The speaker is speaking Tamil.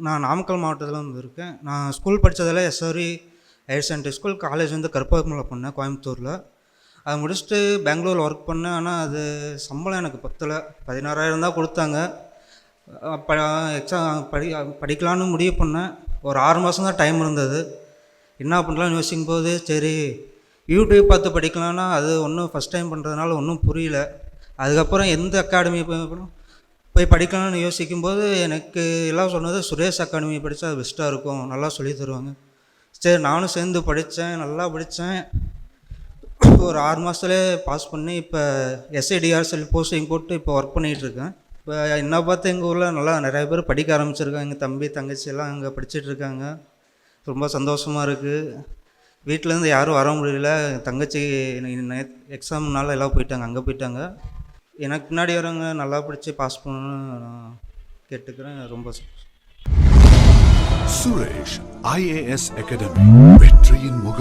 நான் நாமக்கல் மாவட்டத்தில் வந்து இருக்கேன். நான் ஸ்கூல் படித்ததில் SRV higher secondary school, college வந்து கற்பகமலை பண்ணேன் கோயம்புத்தூரில். அதை முடிச்சுட்டு பெங்களூரில் ஒர்க் பண்ணேன். ஆனால் அது சம்பளம் எனக்கு பத்தலை. 16,000 தான் கொடுத்தாங்க. அப்போ எக்ஸாம் படிக்கலான்னு முடிவு பண்ணேன். ஒரு 6 மாதம் தான் டைம் இருந்தது. என்ன பண்ணலான்னு யோசிக்கும்போது சரி யூடியூப் பார்த்து படிக்கலான்னா அது ஒன்றும் ஃபஸ்ட் டைம் பண்ணுறதுனால ஒன்றும் புரியல. அதுக்கப்புறம் எந்த அகாடமி போய் படிக்கலாம்னு யோசிக்கும்போது எனக்கு எல்லாம் சொன்னது சுரேஷ் அகாடமி படித்தா அது பெஸ்ட்டாக இருக்கும், நல்லா சொல்லி தருவாங்க. சரி நானும் சேர்ந்து படித்தேன், நல்லா படித்தேன். ஒரு 6 மாதத்துலேயே பாஸ் பண்ணி இப்போ எஸ்ஐடிஆர்எல் போஸ்டிங் போட்டு இப்போ ஒர்க் பண்ணிகிட்ருக்கேன். இப்போ என்ன பார்த்து எங்கள் ஊரில் நல்லா நிறைய பேர் படிக்க ஆரம்பிச்சிருக்காங்க. எங்கள் தம்பி தங்கச்சி எல்லாம் அங்கே படிச்சுட்ருக்காங்க. ரொம்ப சந்தோஷமாக இருக்குது. வீட்டிலேருந்து யாரும் வர முடியல. தங்கச்சி எக்ஸாம்னால எல்லாம் போயிட்டாங்க, அங்கே போயிட்டாங்க. எனக்கு பின்னாடி வரவங்க நல்லா படித்து பாஸ் பண்ணணும்னு நான் கேட்டுக்கிறேன். ரொம்ப சுரேஷ் IAS அகாடமி வெற்றியின் முக